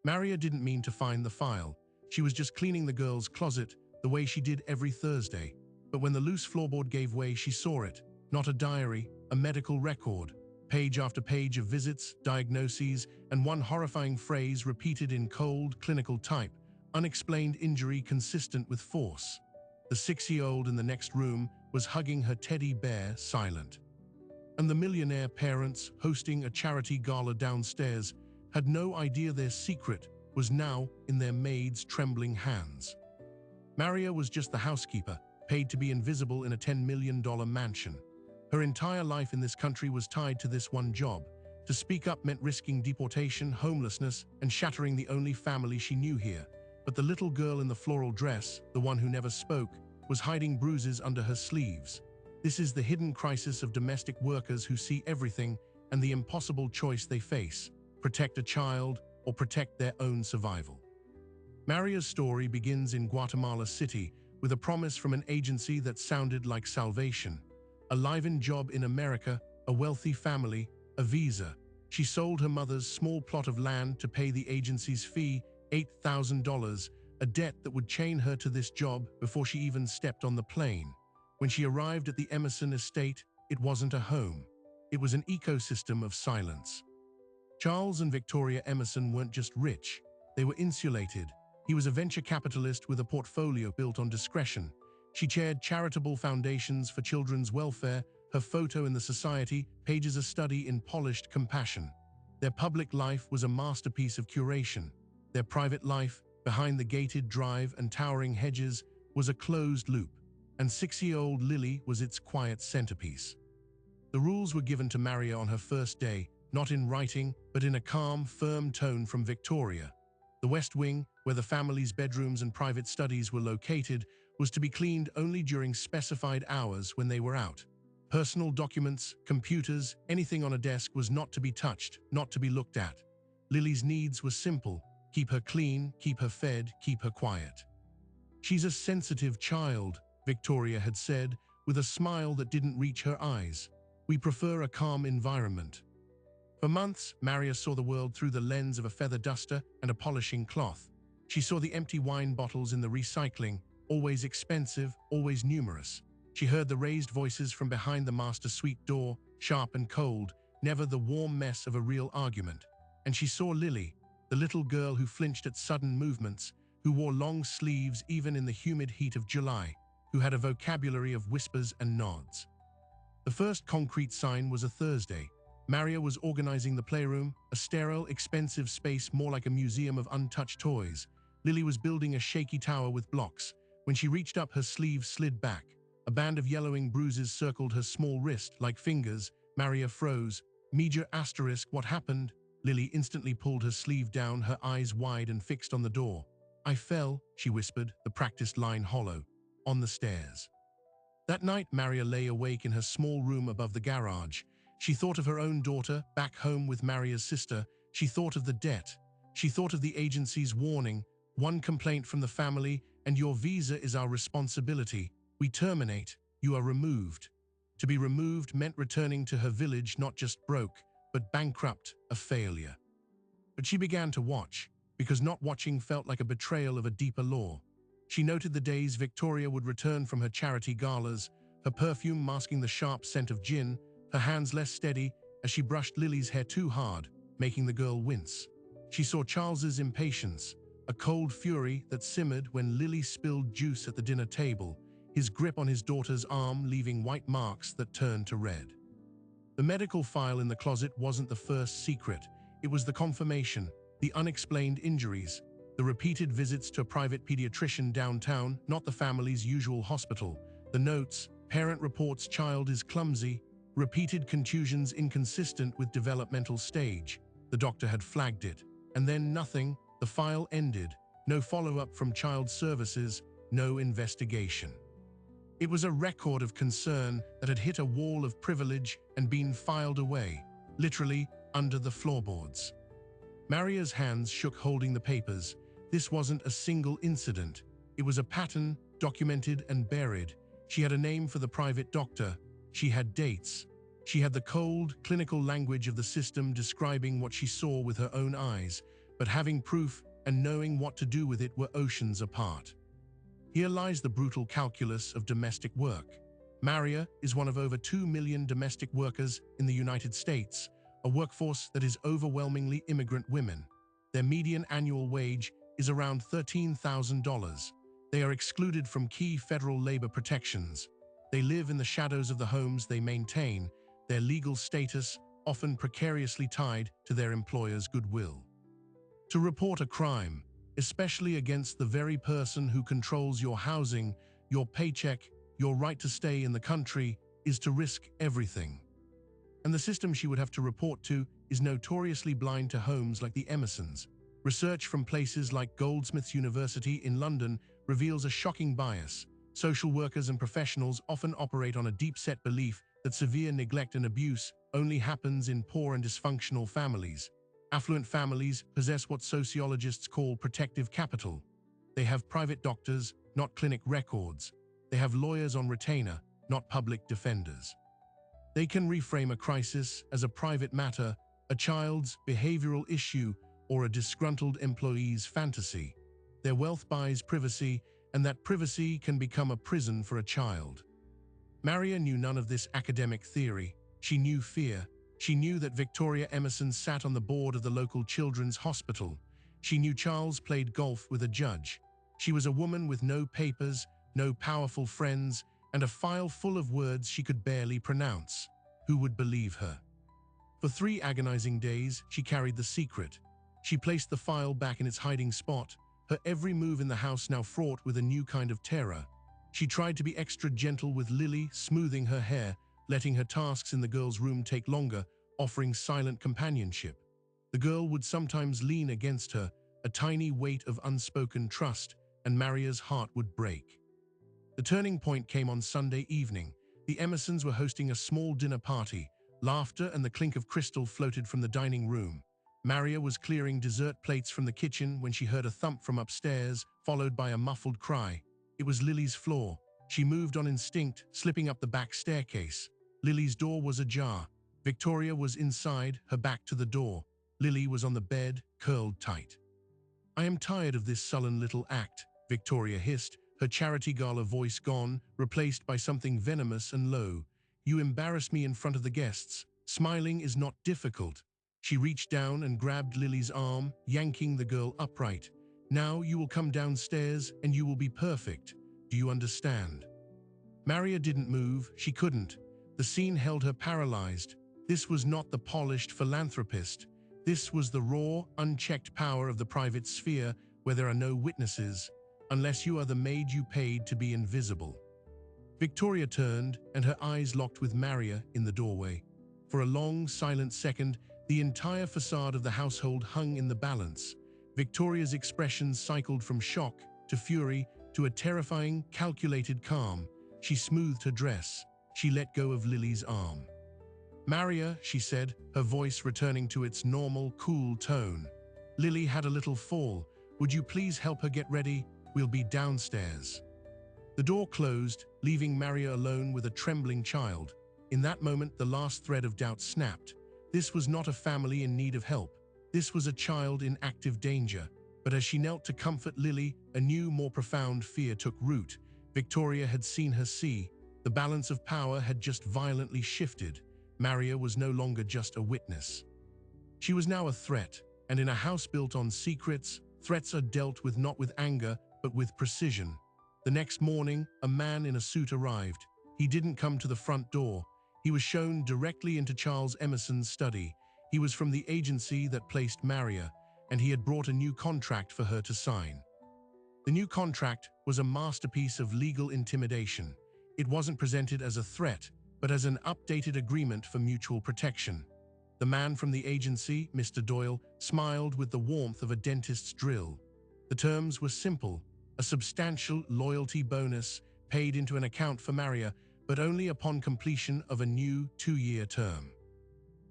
Maria didn't mean to find the file. She was just cleaning the girl's closet the way she did every Thursday. But when the loose floorboard gave way, she saw it. Not a diary, a medical record. Page after page of visits, diagnoses, and one horrifying phrase repeated in cold, clinical type: unexplained injury consistent with force. The 6-year-old in the next room was hugging her teddy bear, silent. And the millionaire parents, hosting a charity gala downstairs, had no idea their secret was now in their maid's trembling hands. Maria was just the housekeeper, paid to be invisible in a $10 million mansion. Her entire life in this country was tied to this one job. To speak up meant risking deportation, homelessness, and shattering the only family she knew here. But the little girl in the floral dress, the one who never spoke, was hiding bruises under her sleeves. This is the hidden crisis of domestic workers who see everything and the impossible choice they face: protect a child or protect their own survival. Maria's story begins in Guatemala City with a promise from an agency that sounded like salvation. A live-in job in America, a wealthy family, a visa. She sold her mother's small plot of land to pay the agency's fee, $8,000, a debt that would chain her to this job before she even stepped on the plane. When she arrived at the Emerson estate, it wasn't a home. It was an ecosystem of silence. Charles and Victoria Emerson weren't just rich, they were insulated. He was a venture capitalist with a portfolio built on discretion. She chaired charitable foundations for children's welfare. Her photo in the society pages a study in polished compassion. Their public life was a masterpiece of curation. Their private life, behind the gated drive and towering hedges, was a closed loop, and 6-year-old Lily was its quiet centerpiece. The rules were given to Maria on her first day, not in writing, but in a calm, firm tone from Victoria. The West Wing, where the family's bedrooms and private studies were located, was to be cleaned only during specified hours when they were out. Personal documents, computers, anything on a desk was not to be touched, not to be looked at. Lily's needs were simple: keep her clean, keep her fed, keep her quiet. "She's a sensitive child," Victoria had said, with a smile that didn't reach her eyes. "We prefer a calm environment." For months, Maria saw the world through the lens of a feather duster and a polishing cloth. She saw the empty wine bottles in the recycling, always expensive, always numerous. She heard the raised voices from behind the master suite door, sharp and cold, never the warm mess of a real argument. And she saw Lily, the little girl who flinched at sudden movements, who wore long sleeves even in the humid heat of July, who had a vocabulary of whispers and nods. The first concrete sign was a Thursday. Maria was organizing the playroom, a sterile, expensive space more like a museum of untouched toys. Lily was building a shaky tower with blocks. When she reached up, her sleeve slid back. A band of yellowing bruises circled her small wrist like fingers. Maria froze. Major asterisk, what happened? Lily instantly pulled her sleeve down, her eyes wide and fixed on the door. "I fell," she whispered, the practiced line hollow, "on the stairs." That night, Maria lay awake in her small room above the garage. She thought of her own daughter, back home with Maria's sister. She thought of the debt. She thought of the agency's warning: "One complaint from the family, and your visa is our responsibility. We terminate, you are removed." To be removed meant returning to her village not just broke, but bankrupt, a failure. But she began to watch, because not watching felt like a betrayal of a deeper law. She noted the days Victoria would return from her charity galas, her perfume masking the sharp scent of gin, her hands less steady as she brushed Lily's hair too hard, making the girl wince. She saw Charles's impatience, a cold fury that simmered when Lily spilled juice at the dinner table, his grip on his daughter's arm leaving white marks that turned to red. The medical file in the closet wasn't the first secret. It was the confirmation, the unexplained injuries, the repeated visits to a private pediatrician downtown, not the family's usual hospital. The notes: parent reports child is clumsy, repeated contusions inconsistent with developmental stage. The doctor had flagged it. And then nothing. The file ended. No follow-up from child services, no investigation. It was a record of concern that had hit a wall of privilege and been filed away, literally under the floorboards. Maria's hands shook holding the papers. This wasn't a single incident. It was a pattern, documented and buried. She had a name for the private doctor. She had dates. She had the cold, clinical language of the system describing what she saw with her own eyes. but having proof and knowing what to do with it were oceans apart. Here lies the brutal calculus of domestic work. Maria is one of over 2 million domestic workers in the United States, a workforce that is overwhelmingly immigrant women. Their median annual wage is around $13,000. They are excluded from key federal labor protections. They live in the shadows of the homes they maintain, their legal status often precariously tied to their employer's goodwill. To report a crime, especially against the very person who controls your housing, your paycheck, your right to stay in the country, is to risk everything. And the system she would have to report to is notoriously blind to homes like the Emersons. Research from places like Goldsmiths University in London reveals a shocking bias. Social workers and professionals often operate on a deep-set belief that severe neglect and abuse only happens in poor and dysfunctional families. Affluent families possess what sociologists call protective capital. They have private doctors, not clinic records. They have lawyers on retainer, not public defenders. They can reframe a crisis as a private matter, a child's behavioral issue, or a disgruntled employee's fantasy. Their wealth buys privacy, and that privacy can become a prison for a child. Maria knew none of this academic theory. She knew fear. She knew that Victoria Emerson sat on the board of the local children's hospital. She knew Charles played golf with a judge. She was a woman with no papers, no powerful friends, and a file full of words she could barely pronounce. Who would believe her? For 3 agonizing days, she carried the secret. She placed the file back in its hiding spot, her every move in the house now fraught with a new kind of terror. She tried to be extra gentle with Lily, smoothing her hair, letting her tasks in the girl's room take longer, offering silent companionship. The girl would sometimes lean against her, a tiny weight of unspoken trust, and Maria's heart would break. The turning point came on Sunday evening. The Emersons were hosting a small dinner party. Laughter and the clink of crystal floated from the dining room. Maria was clearing dessert plates from the kitchen when she heard a thump from upstairs, followed by a muffled cry. It was Lily's floor. She moved on instinct, slipping up the back staircase. Lily's door was ajar. Victoria was inside, her back to the door. Lily was on the bed, curled tight. "I am tired of this sullen little act," Victoria hissed, her charity gala voice gone, replaced by something venomous and low. "You embarrass me in front of the guests. Smiling is not difficult." She reached down and grabbed Lily's arm, yanking the girl upright. "Now you will come downstairs and you will be perfect. Do you understand?" Maria didn't move. She couldn't. The scene held her paralyzed. This was not the polished philanthropist. This was the raw, unchecked power of the private sphere where there are no witnesses, unless you are the maid you paid to be invisible. Victoria turned, and her eyes locked with Maria in the doorway. For a long, silent second, the entire facade of the household hung in the balance. Victoria's expression cycled from shock to fury to a terrifying, calculated calm. She smoothed her dress. She let go of Lily's arm. "Maria," she said, her voice returning to its normal, cool tone. "Lily had a little fall. Would you please help her get ready? We'll be downstairs." The door closed, leaving Maria alone with a trembling child. In that moment, the last thread of doubt snapped. This was not a family in need of help. This was a child in active danger. But as she knelt to comfort Lily, a new, more profound fear took root. Victoria had seen her see. The balance of power had just violently shifted. Maria was no longer just a witness. She was now a threat, and in a house built on secrets, threats are dealt with not with anger, but with precision. The next morning, a man in a suit arrived. He didn't come to the front door. He was shown directly into Charles Emerson's study. He was from the agency that placed Maria, and he had brought a new contract for her to sign. The new contract was a masterpiece of legal intimidation. It wasn't presented as a threat, but as an updated agreement for mutual protection. The man from the agency, Mr. Doyle, smiled with the warmth of a dentist's drill. The terms were simple: a substantial loyalty bonus paid into an account for Maria, but only upon completion of a new 2-year term.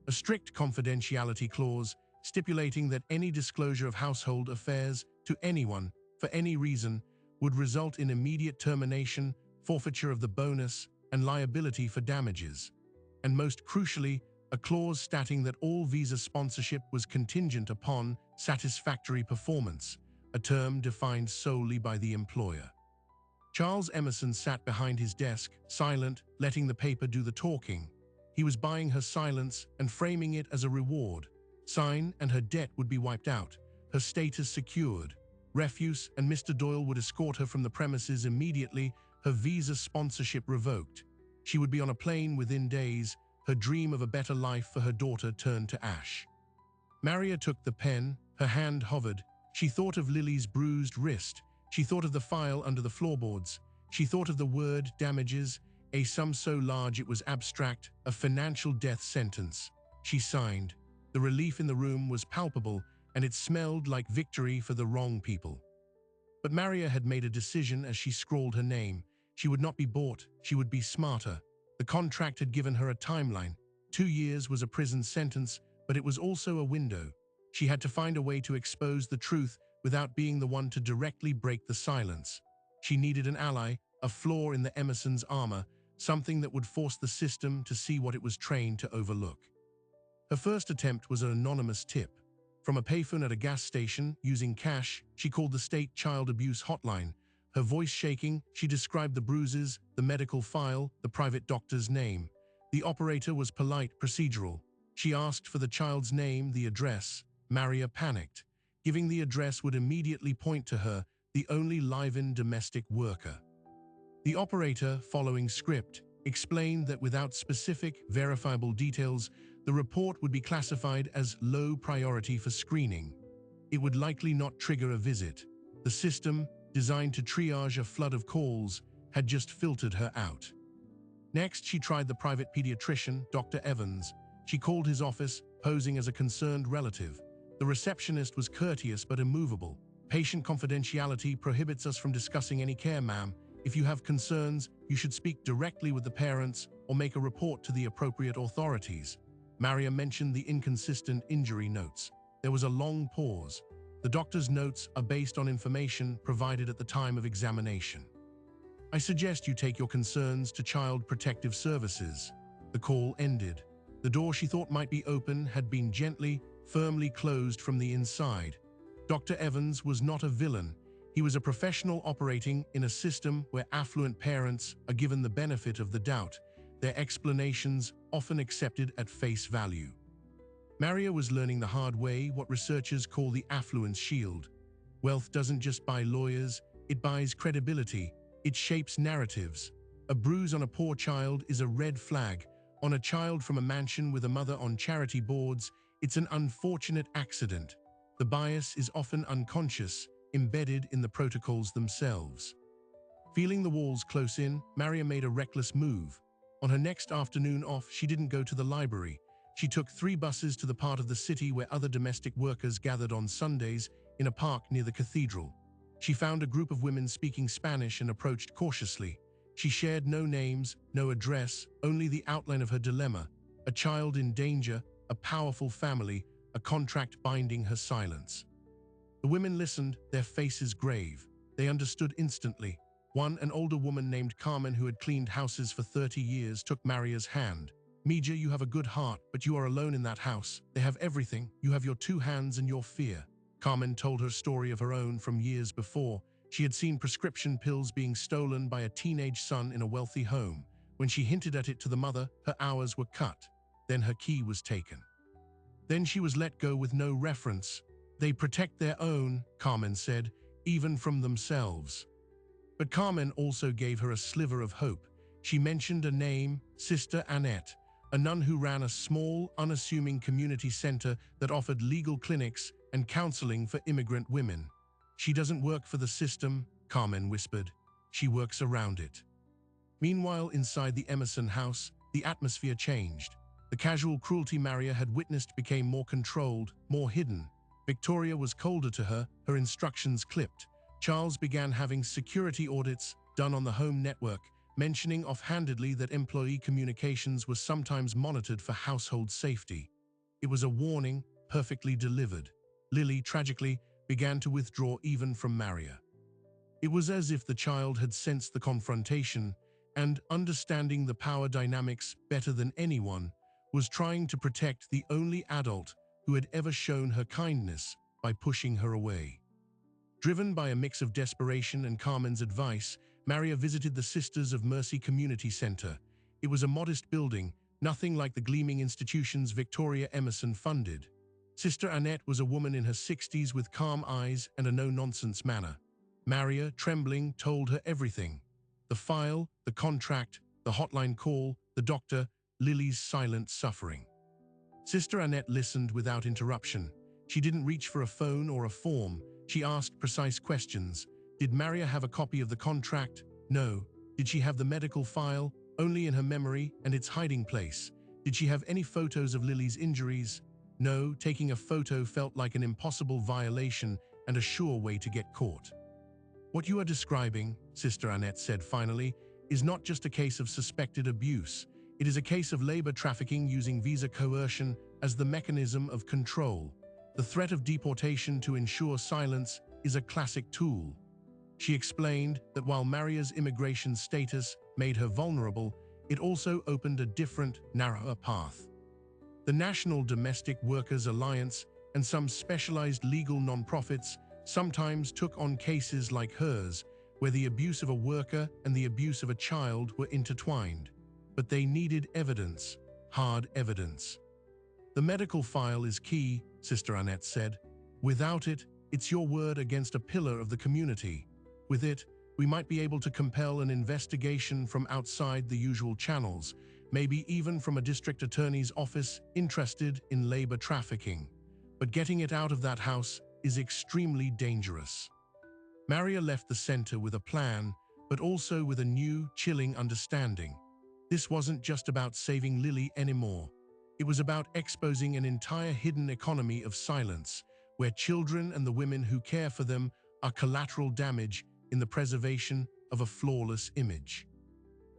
A strict confidentiality clause stipulating that any disclosure of household affairs to anyone, for any reason, would result in immediate termination, forfeiture of the bonus, and liability for damages. And most crucially, a clause stating that all visa sponsorship was contingent upon satisfactory performance, a term defined solely by the employer. Charles Emerson sat behind his desk, silent, letting the paper do the talking. He was buying her silence and framing it as a reward. Sign and her debt would be wiped out, her status secured. Refuse and Mr. Doyle would escort her from the premises immediately, her visa sponsorship revoked. She would be on a plane within days, her dream of a better life for her daughter turned to ash. Maria took the pen, her hand hovered. She thought of Lily's bruised wrist. She thought of the file under the floorboards. She thought of the word damages, a sum so large it was abstract, a financial death sentence. She signed. The relief in the room was palpable, and it smelled like victory for the wrong people. But Maria had made a decision as she scrawled her name. She would not be bought, she would be smarter. The contract had given her a timeline. 2 years was a prison sentence, but it was also a window. She had to find a way to expose the truth without being the one to directly break the silence. She needed an ally, a flaw in the Emerson's armor, something that would force the system to see what it was trained to overlook. Her first attempt was an anonymous tip. From a payphone at a gas station, using cash, she called the state child abuse hotline. Her voice shaking, she described the bruises, the medical file, the private doctor's name. The operator was polite, procedural. She asked for the child's name, the address. Maria panicked. Giving the address would immediately point to her, the only live-in domestic worker. The operator, following script, explained that without specific, verifiable details, the report would be classified as low priority for screening. It would likely not trigger a visit. The system, designed to triage a flood of calls, had just filtered her out. Next, she tried the private pediatrician, Dr. Evans. She called his office, posing as a concerned relative. The receptionist was courteous but immovable. Patient confidentiality prohibits us from discussing any care, ma'am. If you have concerns, you should speak directly with the parents or make a report to the appropriate authorities. Maria mentioned the inconsistent injury notes. There was a long pause. The doctor's notes are based on information provided at the time of examination. I suggest you take your concerns to Child Protective Services. The call ended. The door she thought might be open had been gently, firmly closed from the inside. Dr. Evans was not a villain. He was a professional operating in a system where affluent parents are given the benefit of the doubt, their explanations often accepted at face value. Maria was learning the hard way what researchers call the affluence shield. Wealth doesn't just buy lawyers, it buys credibility, it shapes narratives. A bruise on a poor child is a red flag. On a child from a mansion with a mother on charity boards, it's an unfortunate accident. The bias is often unconscious, embedded in the protocols themselves. Feeling the walls close in, Maria made a reckless move. On her next afternoon off, she didn't go to the library. She took 3 buses to the part of the city where other domestic workers gathered on Sundays, in a park near the cathedral. She found a group of women speaking Spanish and approached cautiously. She shared no names, no address, only the outline of her dilemma: a child in danger, a powerful family, a contract binding her silence. The women listened, their faces grave. They understood instantly. One, an older woman named Carmen who had cleaned houses for 30 years, took Maria's hand. Mija, you have a good heart, but you are alone in that house. They have everything. You have your 2 hands and your fear. Carmen told her story of her own from years before. She had seen prescription pills being stolen by a teenage son in a wealthy home. When she hinted at it to the mother, her hours were cut. Then her key was taken. Then she was let go with no reference. They protect their own, Carmen said, even from themselves. But Carmen also gave her a sliver of hope. She mentioned a name, Sister Annette, a nun who ran a small, unassuming community center that offered legal clinics and counseling for immigrant women. She doesn't work for the system, Carmen whispered. She works around it. Meanwhile, inside the Emerson house, the atmosphere changed. The casual cruelty Maria had witnessed became more controlled, more hidden. Victoria was colder to her, her instructions clipped. Charles began having security audits done on the home network, mentioning offhandedly that employee communications were sometimes monitored for household safety. It was a warning, perfectly delivered. Lily, tragically, began to withdraw even from Maria. It was as if the child had sensed the confrontation and, understanding the power dynamics better than anyone, was trying to protect the only adult who had ever shown her kindness. by pushing her away. Driven by a mix of desperation and Carmen's advice, Maria visited the Sisters of Mercy Community Center. It was a modest building, nothing like the gleaming institutions Victoria Emerson funded. Sister Annette was a woman in her 60s with calm eyes and a no-nonsense manner. Maria, trembling, told her everything. The file, the contract, the hotline call, the doctor, Lily's silent suffering. Sister Annette listened without interruption. She didn't reach for a phone or a form. She asked precise questions. Did Maria have a copy of the contract? No. Did she have the medical file? Only in her memory and its hiding place. Did she have any photos of Lily's injuries? No. Taking a photo felt like an impossible violation and a sure way to get caught. What you are describing, Sister Annette said finally, is not just a case of suspected abuse. It is a case of labor trafficking using visa coercion as the mechanism of control. The threat of deportation to ensure silence is a classic tool. She explained that while Maria's immigration status made her vulnerable, it also opened a different, narrower path. The National Domestic Workers Alliance and some specialized legal nonprofits sometimes took on cases like hers, where the abuse of a worker and the abuse of a child were intertwined. But they needed evidence, hard evidence. The medical file is key, Sister Annette said. Without it, it's your word against a pillar of the community. With it, we might be able to compel an investigation from outside the usual channels, maybe even from a district attorney's office interested in labor trafficking. But getting it out of that house is extremely dangerous. Maria left the center with a plan, but also with a new, chilling understanding. This wasn't just about saving Lily anymore. It was about exposing an entire hidden economy of silence, where children and the women who care for them are collateral damage in the preservation of a flawless image.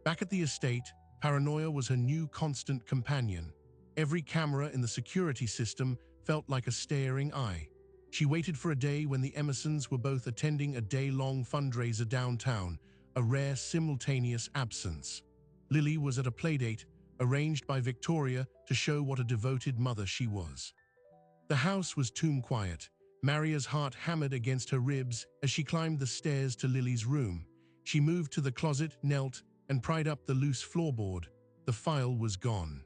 Back at the estate, paranoia was her new constant companion. Every camera in the security system felt like a staring eye. She waited for a day when the Emersons were both attending a day-long fundraiser downtown, a rare simultaneous absence. Lily was at a playdate arranged by Victoria to show what a devoted mother she was. The house was tomb quiet. Maria's heart hammered against her ribs as she climbed the stairs to Lily's room. She moved to the closet, knelt, and pried up the loose floorboard. The file was gone.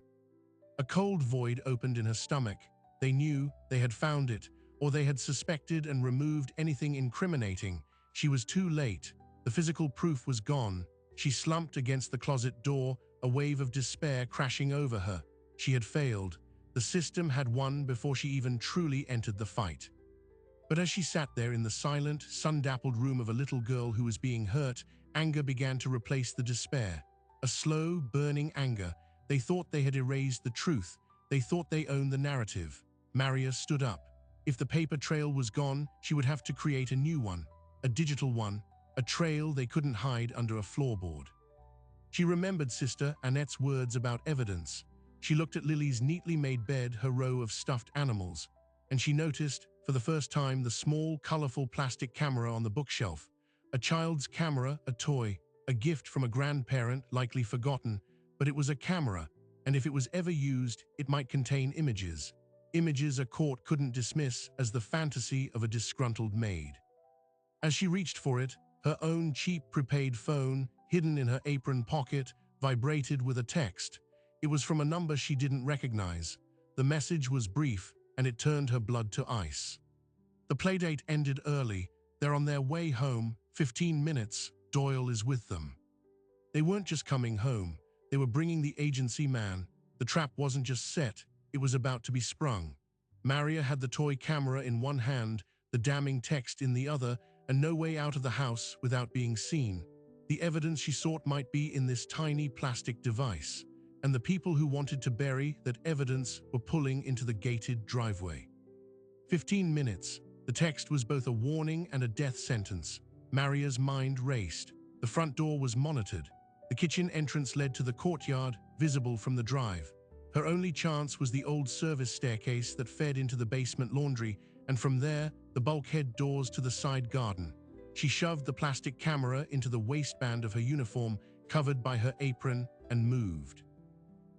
A cold void opened in her stomach. They knew they had found it, or they had suspected and removed anything incriminating. She was too late. The physical proof was gone. She slumped against the closet door, a wave of despair crashing over her. She had failed. The system had won before she even truly entered the fight. But as she sat there in the silent, sun-dappled room of a little girl who was being hurt, anger began to replace the despair. A slow, burning anger. They thought they had erased the truth. They thought they owned the narrative. Maria stood up. If the paper trail was gone, she would have to create a new one, a digital one, a trail they couldn't hide under a floorboard. She remembered Sister Annette's words about evidence. She looked at Lily's neatly made bed, her row of stuffed animals, and she noticed, for the first time, the small, colorful plastic camera on the bookshelf. A child's camera, a toy, a gift from a grandparent, likely forgotten, but it was a camera, and if it was ever used, it might contain images. Images a court couldn't dismiss as the fantasy of a disgruntled maid. As she reached for it, her own cheap prepaid phone, hidden in her apron pocket, vibrated with a text. It was from a number she didn't recognize. The message was brief, and it turned her blood to ice. The playdate ended early. They're on their way home. 15 minutes. Doyle is with them. They weren't just coming home. They were bringing the agency man. The trap wasn't just set. It was about to be sprung. Maria had the toy camera in one hand, the damning text in the other, and no way out of the house without being seen. The evidence she sought might be in this tiny plastic device, and the people who wanted to bury that evidence were pulling into the gated driveway. 15 minutes. The text was both a warning and a death sentence. Maria's mind raced. The front door was monitored. The kitchen entrance led to the courtyard, visible from the drive. Her only chance was the old service staircase that fed into the basement laundry, and from there, the bulkhead doors to the side garden. She shoved the plastic camera into the waistband of her uniform, covered by her apron, and moved.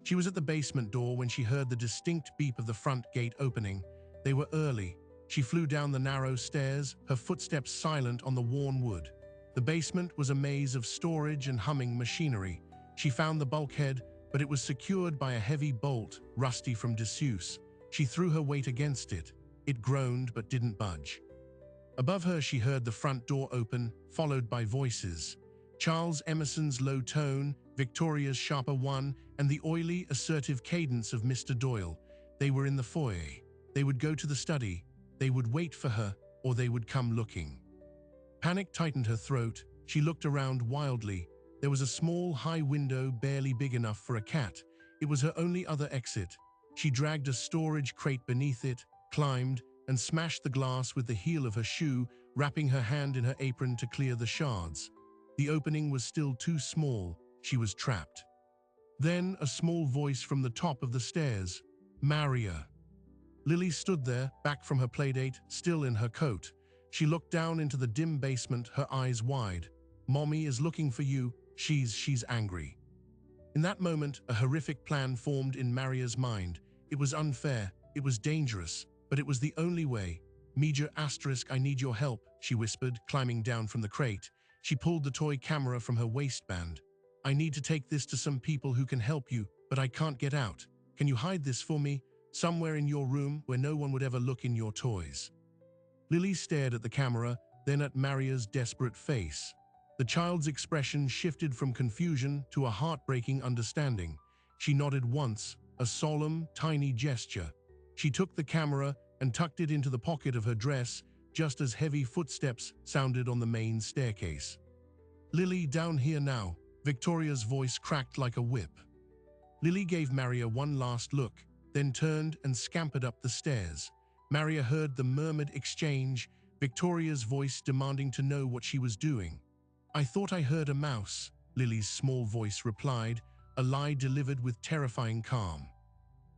She was at the basement door when she heard the distinct beep of the front gate opening. They were early. She flew down the narrow stairs, her footsteps silent on the worn wood. The basement was a maze of storage and humming machinery. She found the bulkhead, but it was secured by a heavy bolt, rusty from disuse. She threw her weight against it. It groaned but didn't budge. Above her she heard the front door open, followed by voices. Charles Emerson's low tone, Victoria's sharper one, and the oily, assertive cadence of Mr. Doyle. They were in the foyer. They would go to the study. They would wait for her, or they would come looking. Panic tightened her throat. She looked around wildly. There was a small, high window barely big enough for a cat. It was her only other exit. She dragged a storage crate beneath it, climbed, and smashed the glass with the heel of her shoe, wrapping her hand in her apron to clear the shards. The opening was still too small. She was trapped. Then a small voice from the top of the stairs. "Maria." Lily stood there, back from her playdate, still in her coat. She looked down into the dim basement, her eyes wide. "Mommy is looking for you. She's angry." In that moment, a horrific plan formed in Maria's mind. It was unfair, it was dangerous, but it was the only way. "Major asterisk, I need your help," she whispered, climbing down from the crate. She pulled the toy camera from her waistband. "I need to take this to some people who can help you, but I can't get out. Can you hide this for me? Somewhere in your room where no one would ever look in your toys." Lily stared at the camera, then at Maria's desperate face. The child's expression shifted from confusion to a heartbreaking understanding. She nodded once, a solemn, tiny gesture. She took the camera and tucked it into the pocket of her dress, just as heavy footsteps sounded on the main staircase. "Lily, down here now." Victoria's voice cracked like a whip. Lily gave Maria one last look, then turned and scampered up the stairs. Maria heard the murmured exchange, Victoria's voice demanding to know what she was doing. "I thought I heard a mouse," Lily's small voice replied, a lie delivered with terrifying calm.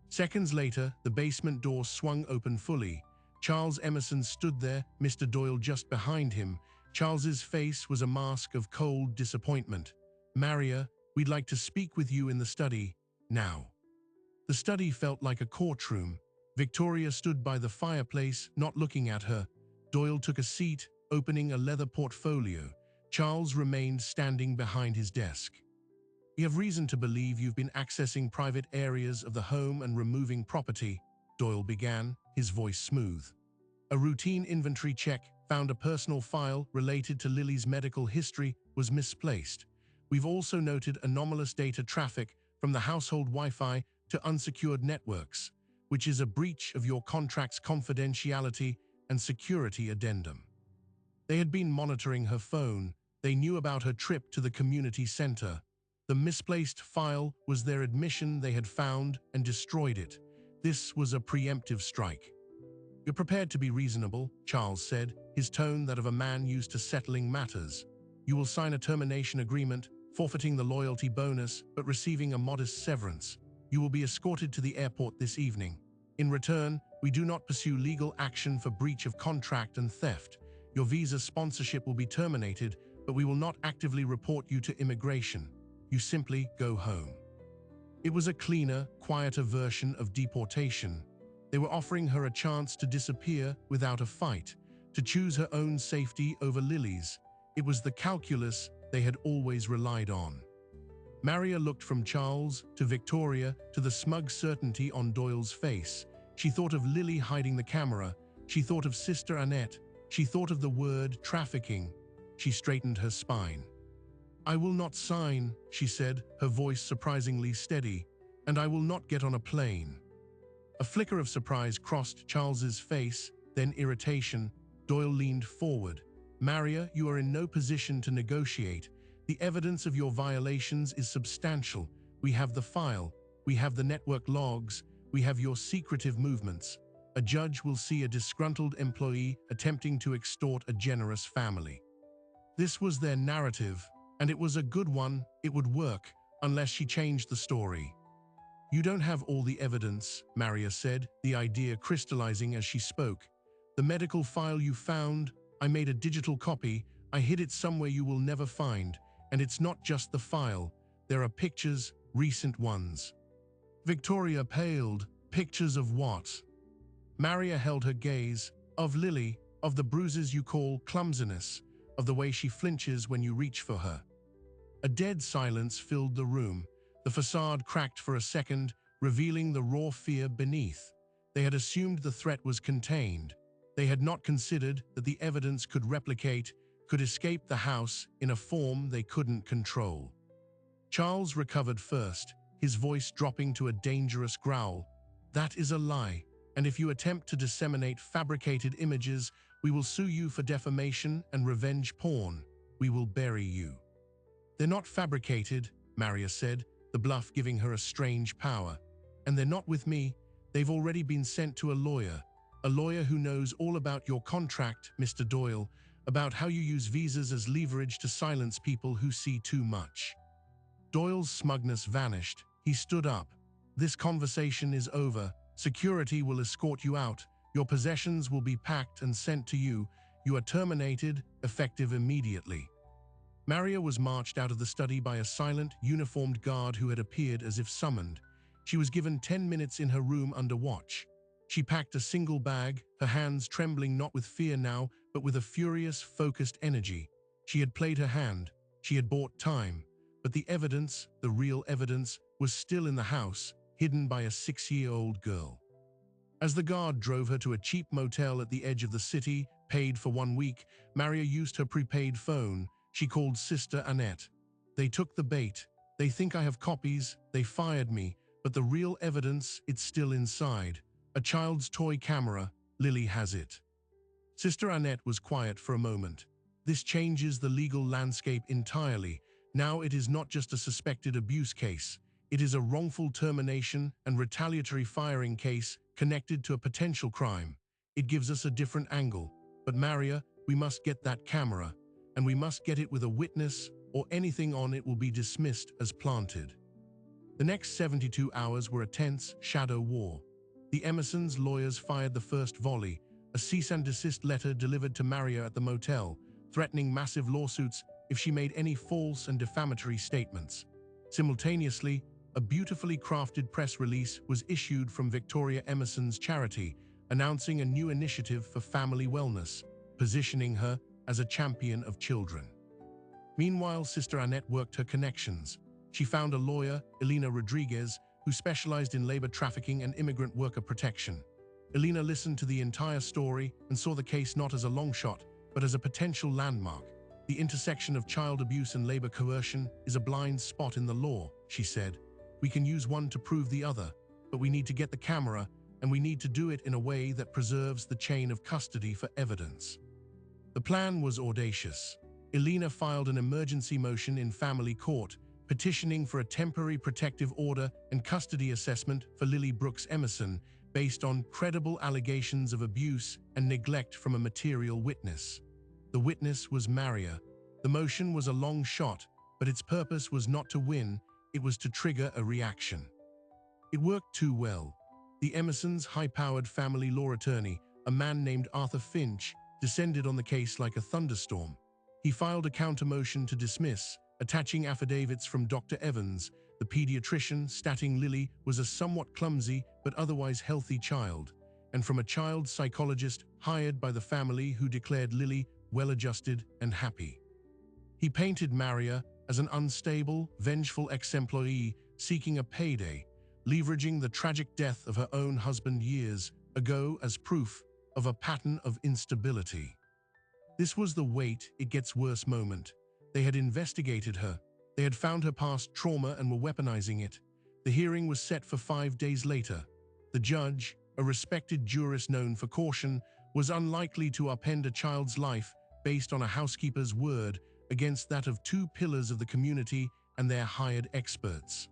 Seconds later, the basement door swung open fully. Charles Emerson stood there, Mr. Doyle just behind him. Charles's face was a mask of cold disappointment. "Maria, we'd like to speak with you in the study, now." The study felt like a courtroom. Victoria stood by the fireplace, not looking at her. Doyle took a seat, opening a leather portfolio. Charles remained standing behind his desk. "We have reason to believe you've been accessing private areas of the home and removing property," Doyle began, his voice smooth. "A routine inventory check found a personal file related to Lily's medical history was misplaced. We've also noted anomalous data traffic from the household Wi-Fi to unsecured networks, which is a breach of your contract's confidentiality and security addendum." They had been monitoring her phone. They knew about her trip to the community center. The misplaced file was their admission they had found and destroyed it. This was a preemptive strike. "You're prepared to be reasonable," Charles said, his tone that of a man used to settling matters. "You will sign a termination agreement, forfeiting the loyalty bonus, but receiving a modest severance. You will be escorted to the airport this evening. In return, we do not pursue legal action for breach of contract and theft. Your visa sponsorship will be terminated, but we will not actively report you to immigration. You simply go home." It was a cleaner, quieter version of deportation. They were offering her a chance to disappear without a fight, to choose her own safety over Lily's. It was the calculus they had always relied on. Maria looked from Charles to Victoria to the smug certainty on Doyle's face. She thought of Lily hiding the camera. She thought of Sister Annette. She thought of the word trafficking. She straightened her spine. "I will not sign," she said, her voice surprisingly steady, "and I will not get on a plane." A flicker of surprise crossed Charles's face, then irritation. Doyle leaned forward. "Maria, you are in no position to negotiate. The evidence of your violations is substantial. We have the file. We have the network logs. We have your secretive movements. A judge will see a disgruntled employee attempting to extort a generous family." This was their narrative, and it was a good one. It would work, unless she changed the story. "You don't have all the evidence," Maria said, the idea crystallizing as she spoke. "The medical file you found, I made a digital copy. I hid it somewhere you will never find. And it's not just the file. There are pictures, recent ones." Victoria paled. "Pictures of what?" Maria held her gaze. Of Lily, of the bruises you call clumsiness, of the way she flinches when you reach for her. A dead silence filled the room. The facade cracked for a second, revealing the raw fear beneath. They had assumed the threat was contained. They had not considered that the evidence could replicate, could escape the house in a form they couldn't control. Charles recovered first, his voice dropping to a dangerous growl. "That is a lie, and if you attempt to disseminate fabricated images, we will sue you for defamation and revenge porn. We will bury you." "They're not fabricated," Maria said, the bluff giving her a strange power. "And they're not with me. They've already been sent to a lawyer who knows all about your contract, Mr. Doyle, about how you use visas as leverage to silence people who see too much." Doyle's smugness vanished. He stood up. "This conversation is over. Security will escort you out. Your possessions will be packed and sent to you. You are terminated, effective immediately." Maria was marched out of the study by a silent, uniformed guard who had appeared as if summoned. She was given 10 minutes in her room under watch. She packed a single bag, her hands trembling not with fear now, but with a furious, focused energy. She had played her hand. She had bought time. But the evidence, the real evidence, was still in the house, hidden by a 6-year-old girl. As the guard drove her to a cheap motel at the edge of the city, paid for 1 week, Maria used her prepaid phone. She called Sister Annette. "They took the bait. They think I have copies. They fired me. But the real evidence, it's still inside. A child's toy camera. Lily has it." Sister Annette was quiet for a moment. "This changes the legal landscape entirely. Now it is not just a suspected abuse case. It is a wrongful termination and retaliatory firing case connected to a potential crime. It gives us a different angle. But Maria, we must get that camera. And we must get it with a witness, or anything on it will be dismissed as planted." The next 72 hours were a tense, shadow war. The Emersons' lawyers fired the first volley, a cease and desist letter delivered to Maria at the motel, threatening massive lawsuits if she made any false and defamatory statements. Simultaneously, a beautifully crafted press release was issued from Victoria Emerson's charity, announcing a new initiative for family wellness, positioning her as a champion of children. Meanwhile, Sister Annette worked her connections. She found a lawyer, Elena Rodriguez, who specialized in labor trafficking and immigrant worker protection. Elena listened to the entire story and saw the case not as a long shot, but as a potential landmark. "The intersection of child abuse and labor coercion is a blind spot in the law," she said. "We can use one to prove the other, but we need to get the camera, and we need to do it in a way that preserves the chain of custody for evidence." The plan was audacious. Elena filed an emergency motion in family court, petitioning for a temporary protective order and custody assessment for Lily Brooks Emerson based on credible allegations of abuse and neglect from a material witness. The witness was Maria. The motion was a long shot, but its purpose was not to win, it was to trigger a reaction. It worked too well. The Emersons' high-powered family law attorney, a man named Arthur Finch, descended on the case like a thunderstorm. He filed a counter-motion to dismiss, attaching affidavits from Dr. Evans, the pediatrician, stating Lily was a somewhat clumsy but otherwise healthy child, and from a child psychologist hired by the family who declared Lily well-adjusted and happy. He painted Maria as an unstable, vengeful ex-employee seeking a payday, leveraging the tragic death of her own husband years ago as proof of a pattern of instability. This was the wait, it gets worse moment. They had investigated her. They had found her past trauma and were weaponizing it. The hearing was set for 5 days later. The judge, a respected jurist known for caution, was unlikely to upend a child's life based on a housekeeper's word against that of 2 pillars of the community and their hired experts.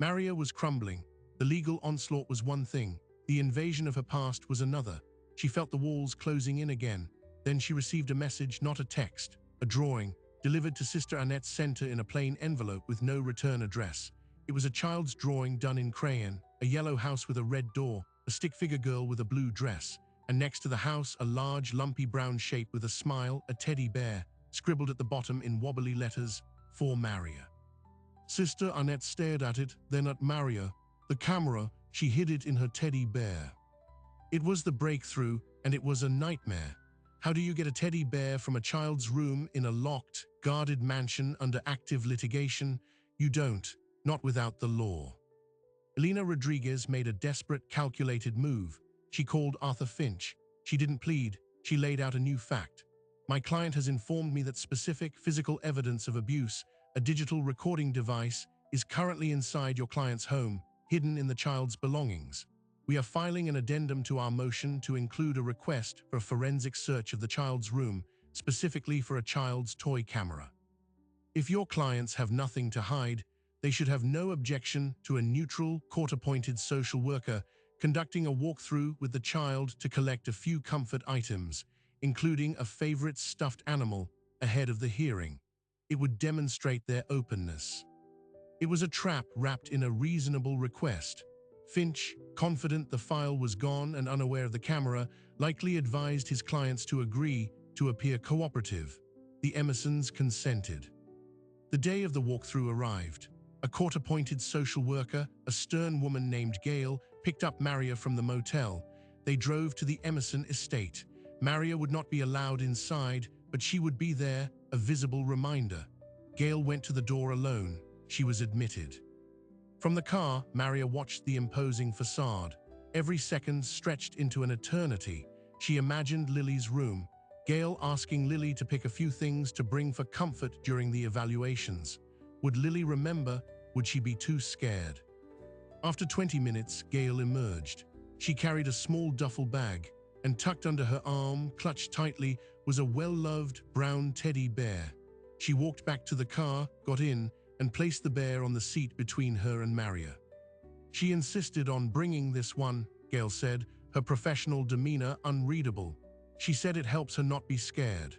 Maria was crumbling. The legal onslaught was one thing. The invasion of her past was another. She felt the walls closing in again. Then she received a message, not a text, a drawing, delivered to Sister Annette's center in a plain envelope with no return address. It was a child's drawing done in crayon, a yellow house with a red door, a stick-figure girl with a blue dress, and next to the house a large, lumpy brown shape with a smile, a teddy bear, scribbled at the bottom in wobbly letters, "For Maria." Sister Annette stared at it, then at Maria. The camera, she hid it in her teddy bear. It was the breakthrough. And it was a nightmare. How do you get a teddy bear from a child's room in a locked, guarded mansion under active litigation? You don't, not without the law. Elena Rodriguez made a desperate, calculated move. She called Arthur Finch. She didn't plead. She laid out a new fact. My client has informed me that specific physical evidence of abuse, a digital recording device, is currently inside your client's home, hidden in the child's belongings. We are filing an addendum to our motion to include a request for a forensic search of the child's room, specifically for a child's toy camera. If your clients have nothing to hide, they should have no objection to a neutral, court-appointed social worker conducting a walkthrough with the child to collect a few comfort items, including a favorite stuffed animal, ahead of the hearing. It would demonstrate their openness. It was a trap wrapped in a reasonable request. Finch, confident the file was gone and unaware of the camera, likely advised his clients to agree to appear cooperative. The Emersons consented. The day of the walkthrough arrived. A court-appointed social worker, a stern woman named Gail, picked up Maria from the motel. They drove to the Emerson estate. Maria would not be allowed inside, but she would be there, a visible reminder. Gail went to the door alone. She was admitted. From the car, Maria watched the imposing facade. Every second stretched into an eternity. She imagined Lily's room, Gail asking Lily to pick a few things to bring for comfort during the evaluations. Would Lily remember? Would she be too scared? After 20 minutes, Gail emerged. She carried a small duffel bag, and tucked under her arm, clutched tightly, was a well-loved brown teddy bear. She walked back to the car, got in, and placed the bear on the seat between her and Maria. She insisted on bringing this one, Gail said, her professional demeanor unreadable. She said it helps her not be scared.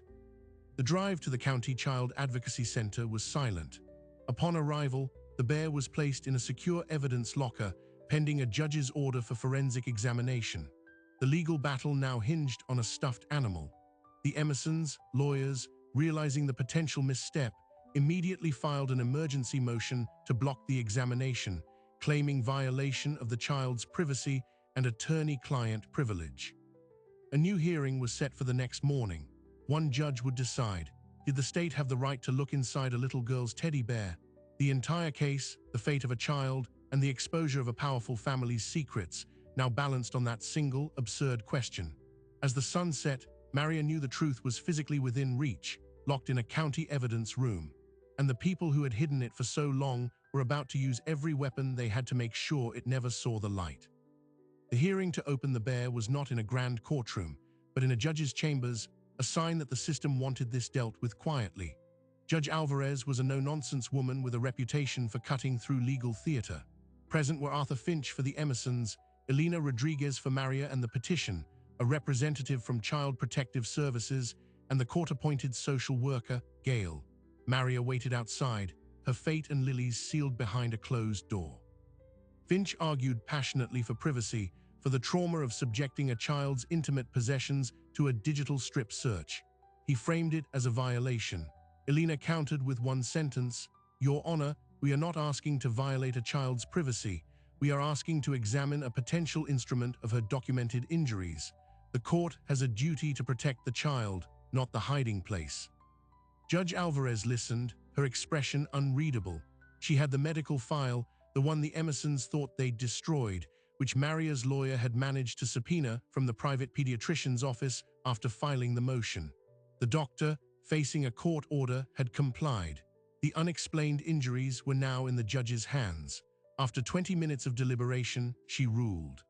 The drive to the County Child Advocacy Center was silent. Upon arrival, the bear was placed in a secure evidence locker, pending a judge's order for forensic examination. The legal battle now hinged on a stuffed animal. The Emersons, lawyers, realizing the potential misstep, immediately filed an emergency motion to block the examination, claiming violation of the child's privacy and attorney-client privilege. A new hearing was set for the next morning. One judge would decide, did the state have the right to look inside a little girl's teddy bear? The entire case, the fate of a child, and the exposure of a powerful family's secrets, now balanced on that single, absurd question. As the sun set, Maria knew the truth was physically within reach, locked in a county evidence room. And the people who had hidden it for so long were about to use every weapon they had to make sure it never saw the light. The hearing to open the bear was not in a grand courtroom, but in a judge's chambers, a sign that the system wanted this dealt with quietly. Judge Alvarez was a no-nonsense woman with a reputation for cutting through legal theater. Present were Arthur Finch for the Emersons, Elena Rodriguez for Maria and the petition, a representative from Child Protective Services, and the court-appointed social worker, Gail. Maria waited outside, her fate and Lily's sealed behind a closed door. Finch argued passionately for privacy, for the trauma of subjecting a child's intimate possessions to a digital strip search. He framed it as a violation. Elena countered with one sentence, "Your Honor, we are not asking to violate a child's privacy. We are asking to examine a potential instrument of her documented injuries. The court has a duty to protect the child, not the hiding place." Judge Alvarez listened, her expression unreadable. She had the medical file, the one the Emersons thought they'd destroyed, which Maria's lawyer had managed to subpoena from the private pediatrician's office after filing the motion. The doctor, facing a court order, had complied. The unexplained injuries were now in the judge's hands. After 20 minutes of deliberation, she ruled.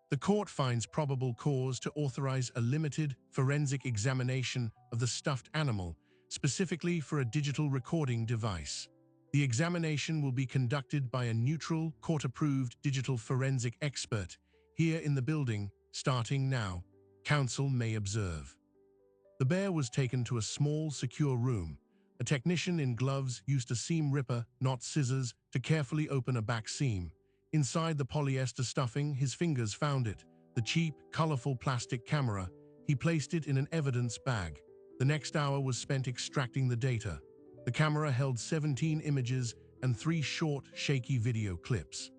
The court finds probable cause to authorize a limited forensic examination of the stuffed animal, specifically for a digital recording device. The examination will be conducted by a neutral, court-approved digital forensic expert here in the building, starting now. Counsel may observe. The bear was taken to a small, secure room. A technician in gloves used a seam ripper, not scissors, to carefully open a back seam. Inside the polyester stuffing, his fingers found it, the cheap, colorful plastic camera. He placed it in an evidence bag. The next hour was spent extracting the data. The camera held 17 images and 3 short, shaky video clips.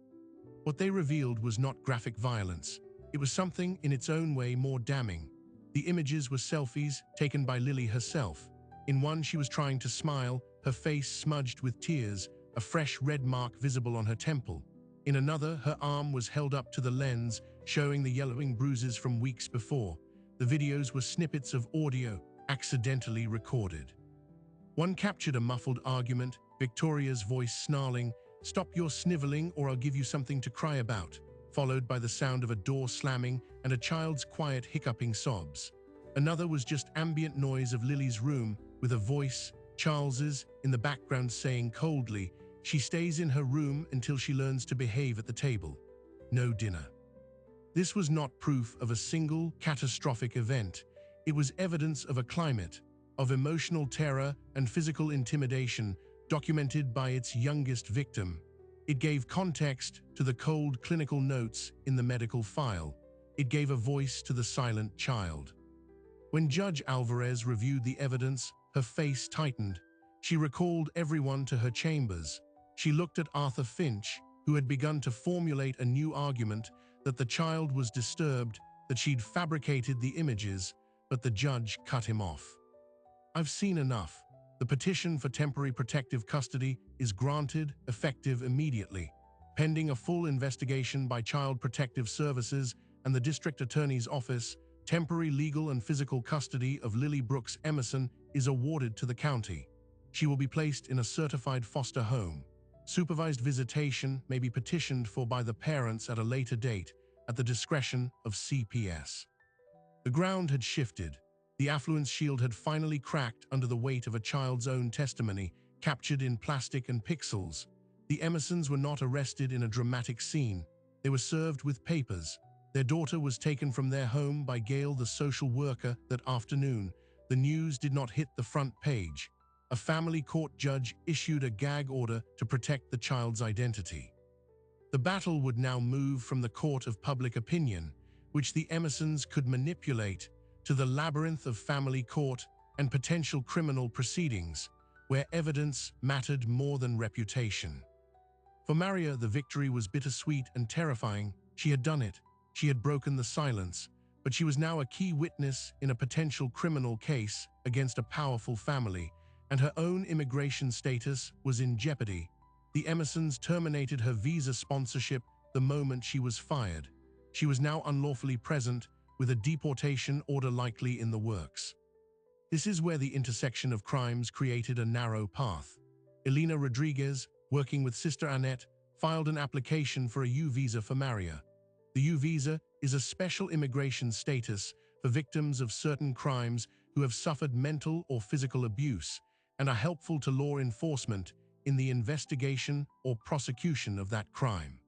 What they revealed was not graphic violence. It was something in its own way more damning. The images were selfies taken by Lily herself. In one, she was trying to smile, her face smudged with tears, a fresh red mark visible on her temple. In another, her arm was held up to the lens, showing the yellowing bruises from weeks before. The videos were snippets of audio, accidentally recorded. One captured a muffled argument, Victoria's voice snarling, "Stop your sniveling or I'll give you something to cry about," followed by the sound of a door slamming and a child's quiet hiccuping sobs. Another was just ambient noise of Lily's room, with a voice, Charles's, in the background saying coldly, "She stays in her room until she learns to behave at the table. No dinner." This was not proof of a single catastrophic event. It was evidence of a climate, of emotional terror and physical intimidation documented by its youngest victim. It gave context to the cold clinical notes in the medical file. It gave a voice to the silent child. When Judge Alvarez reviewed the evidence, her face tightened. She recalled everyone to her chambers. She looked at Arthur Finch, who had begun to formulate a new argument that the child was disturbed, that she'd fabricated the images, but the judge cut him off. "I've seen enough. The petition for temporary protective custody is granted, effective immediately. Pending a full investigation by Child Protective Services and the District Attorney's Office, temporary legal and physical custody of Lily Brooks Emerson is awarded to the county. She will be placed in a certified foster home. Supervised visitation may be petitioned for by the parents at a later date, at the discretion of CPS." The ground had shifted. The affluence shield had finally cracked under the weight of a child's own testimony, captured in plastic and pixels. The Emersons were not arrested in a dramatic scene. They were served with papers. Their daughter was taken from their home by Gail, the social worker, that afternoon. The news did not hit the front page. A family court judge issued a gag order to protect the child's identity. The battle would now move from the court of public opinion, which the Emersons could manipulate, to the labyrinth of family court and potential criminal proceedings, where evidence mattered more than reputation. For Maria, the victory was bittersweet and terrifying. She had done it. She had broken the silence, but she was now a key witness in a potential criminal case against a powerful family, and her own immigration status was in jeopardy. The Emersons terminated her visa sponsorship the moment she was fired. She was now unlawfully present, with a deportation order likely in the works. This is where the intersection of crimes created a narrow path. Elena Rodriguez, working with Sister Annette, filed an application for a U visa for Maria. The U visa is a special immigration status for victims of certain crimes who have suffered mental or physical abuse and are helpful to law enforcement in the investigation or prosecution of that crime.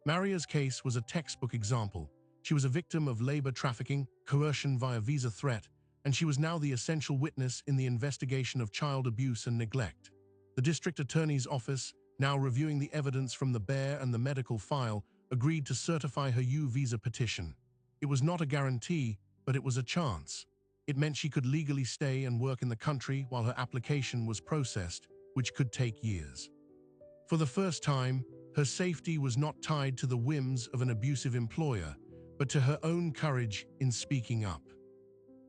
Maria's case was a textbook example. She was a victim of labor trafficking, coercion via visa threat, and she was now the essential witness in the investigation of child abuse and neglect. The district attorney's office, now reviewing the evidence from the bear and the medical file, agreed to certify her U visa petition. It was not a guarantee, but it was a chance. It meant she could legally stay and work in the country while her application was processed, which could take years. For the first time, her safety was not tied to the whims of an abusive employer, but to her own courage in speaking up.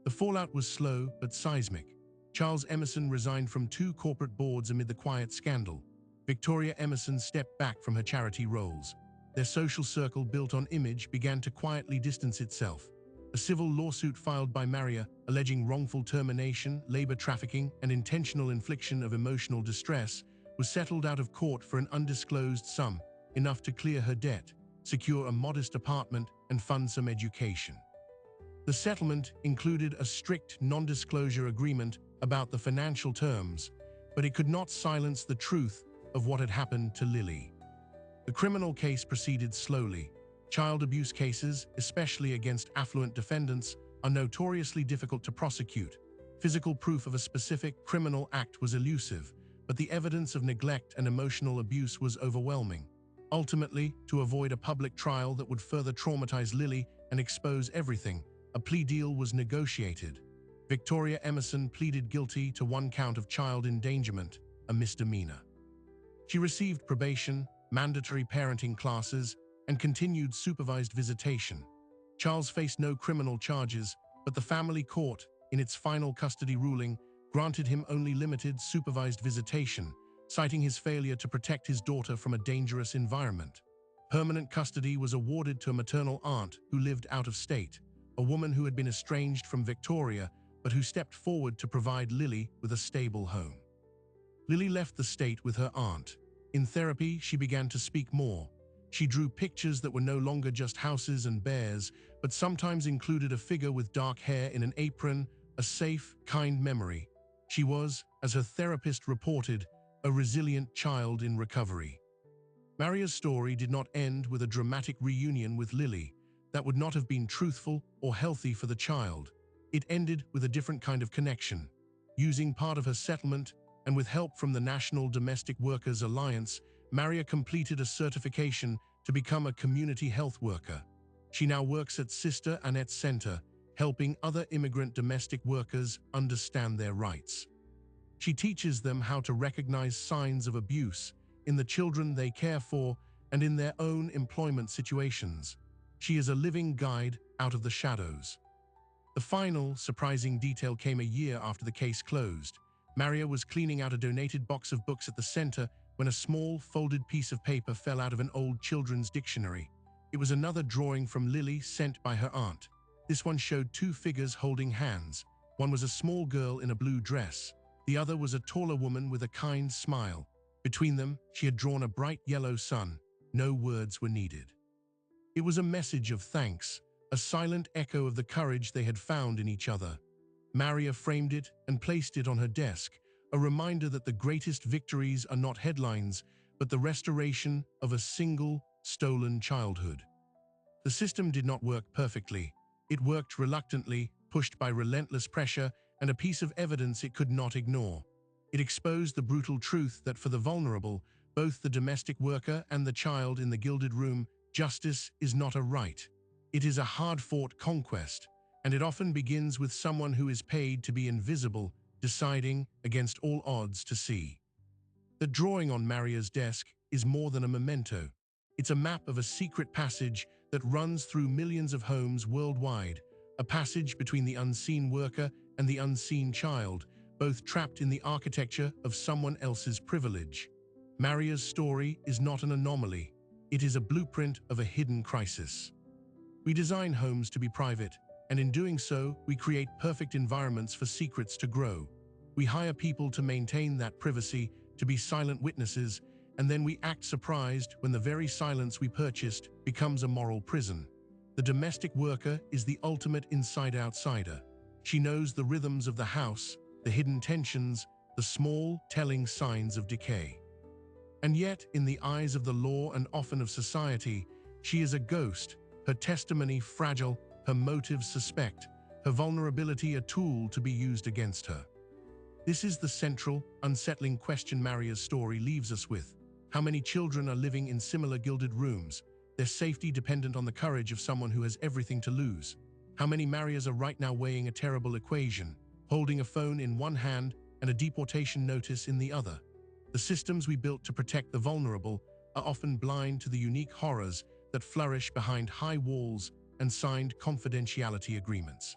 The fallout was slow but seismic. Charles Emerson resigned from 2 corporate boards amid the quiet scandal. Victoria Emerson stepped back from her charity roles. Their social circle, built on image, began to quietly distance itself. A civil lawsuit filed by Maria, alleging wrongful termination, labor trafficking, and intentional infliction of emotional distress, was settled out of court for an undisclosed sum, enough to clear her debt, secure a modest apartment, and fund some education. The settlement included a strict non-disclosure agreement about the financial terms, but it could not silence the truth of what had happened to Lily. The criminal case proceeded slowly. Child abuse cases, especially against affluent defendants, are notoriously difficult to prosecute. Physical proof of a specific criminal act was elusive, but the evidence of neglect and emotional abuse was overwhelming. Ultimately, to avoid a public trial that would further traumatize Lily and expose everything, a plea deal was negotiated. Victoria Emerson pleaded guilty to 1 count of child endangerment, a misdemeanor. She received probation, mandatory parenting classes, and continued supervised visitation. Charles faced no criminal charges, but the family court, in its final custody ruling, granted him only limited supervised visitation, citing his failure to protect his daughter from a dangerous environment. Permanent custody was awarded to a maternal aunt who lived out of state, a woman who had been estranged from Victoria but who stepped forward to provide Lily with a stable home. Lily left the state with her aunt. In therapy, she began to speak more. She drew pictures that were no longer just houses and bears, but sometimes included a figure with dark hair in an apron, a safe, kind memory. She was, as her therapist reported, a resilient child in recovery. Maria's story did not end with a dramatic reunion with Lily. That would not have been truthful or healthy for the child. It ended with a different kind of connection. Using part of her settlement and with help from the National Domestic Workers Alliance, Maria completed a certification to become a community health worker. She now works at Sister Annette's Center, helping other immigrant domestic workers understand their rights. She teaches them how to recognize signs of abuse in the children they care for and in their own employment situations. She is a living guide out of the shadows. The final, surprising detail came a year after the case closed. Maria was cleaning out a donated box of books at the center when a small, folded piece of paper fell out of an old children's dictionary. It was another drawing from Lily sent by her aunt. This one showed two figures holding hands. One was a small girl in a blue dress. The other was a taller woman with a kind smile. Between them, she had drawn a bright yellow sun. No words were needed. It was a message of thanks, a silent echo of the courage they had found in each other. Maria framed it and placed it on her desk, a reminder that the greatest victories are not headlines, but the restoration of a single, stolen childhood. The system did not work perfectly. It worked reluctantly, pushed by relentless pressure and a piece of evidence it could not ignore. It exposed the brutal truth that for the vulnerable, both the domestic worker and the child in the gilded room, justice is not a right. It is a hard-fought conquest, and it often begins with someone who is paid to be invisible, deciding, against all odds, to see. The drawing on Maria's desk is more than a memento. It's a map of a secret passage that runs through millions of homes worldwide, a passage between the unseen worker and the unseen child, both trapped in the architecture of someone else's privilege. Maria's story is not an anomaly. It is a blueprint of a hidden crisis. We design homes to be private, and in doing so, we create perfect environments for secrets to grow. We hire people to maintain that privacy, to be silent witnesses, and then we act surprised when the very silence we purchased becomes a moral prison. The domestic worker is the ultimate inside-outsider. She knows the rhythms of the house, the hidden tensions, the small, telling signs of decay. And yet, in the eyes of the law and often of society, she is a ghost, her testimony fragile, her motives suspect, her vulnerability a tool to be used against her. This is the central, unsettling question Maria's story leaves us with. How many children are living in similar gilded rooms, their safety dependent on the courage of someone who has everything to lose? How many Marias are right now weighing a terrible equation, holding a phone in one hand and a deportation notice in the other? The systems we built to protect the vulnerable are often blind to the unique horrors that flourish behind high walls and signed confidentiality agreements.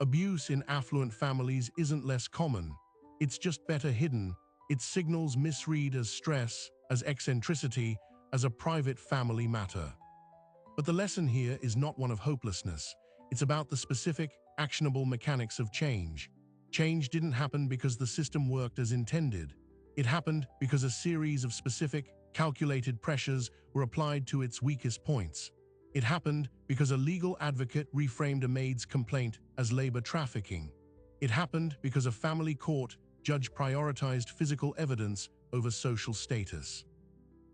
Abuse in affluent families isn't less common. It's just better hidden. Its signals misread as stress, as eccentricity, as a private family matter. But the lesson here is not one of hopelessness. It's about the specific, actionable mechanics of change. Change didn't happen because the system worked as intended. It happened because a series of specific, calculated pressures were applied to its weakest points. It happened because a legal advocate reframed a maid's complaint as labor trafficking. It happened because a family court judge prioritized physical evidence over social status.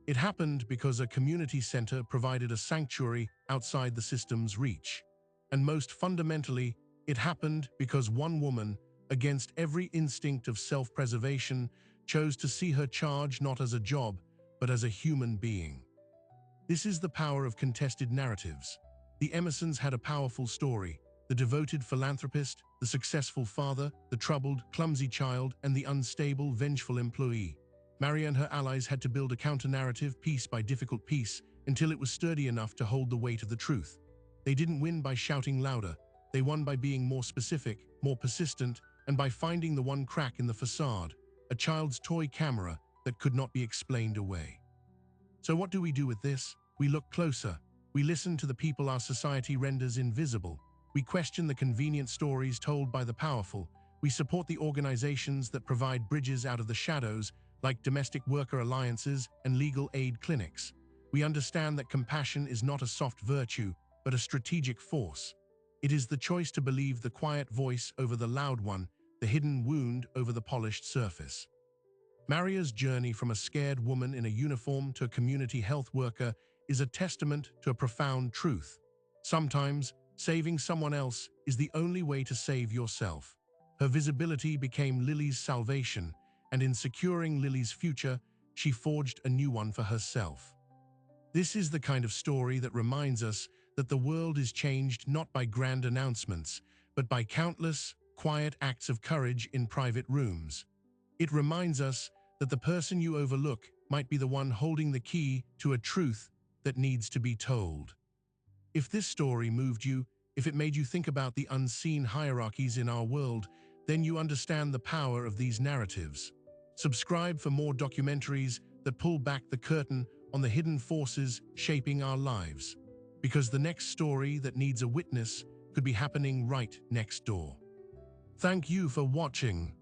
It happened because a community center provided a sanctuary outside the system's reach. And most fundamentally, it happened because one woman, against every instinct of self-preservation, chose to see her charge not as a job, but as a human being. This is the power of contested narratives. The Emersons had a powerful story: the devoted philanthropist, the successful father, the troubled, clumsy child, and the unstable, vengeful employee. Maria and her allies had to build a counter-narrative piece by difficult piece until it was sturdy enough to hold the weight of the truth. They didn't win by shouting louder. They won by being more specific, more persistent, and by finding the one crack in the facade, a child's toy camera that could not be explained away. So what do we do with this? We look closer. We listen to the people our society renders invisible. We question the convenient stories told by the powerful. We support the organizations that provide bridges out of the shadows, like domestic worker alliances and legal aid clinics. We understand that compassion is not a soft virtue, but a strategic force. It is the choice to believe the quiet voice over the loud one, the hidden wound over the polished surface. Maria's journey from a scared woman in a uniform to a community health worker is a testament to a profound truth. Sometimes, saving someone else is the only way to save yourself. Her visibility became Lily's salvation, and in securing Lily's future, she forged a new one for herself. This is the kind of story that reminds us that the world is changed not by grand announcements, but by countless, quiet acts of courage in private rooms. It reminds us that the person you overlook might be the one holding the key to a truth that needs to be told. If this story moved you, if it made you think about the unseen hierarchies in our world, then you understand the power of these narratives. Subscribe for more documentaries that pull back the curtain on the hidden forces shaping our lives. Because the next story that needs a witness could be happening right next door. Thank you for watching.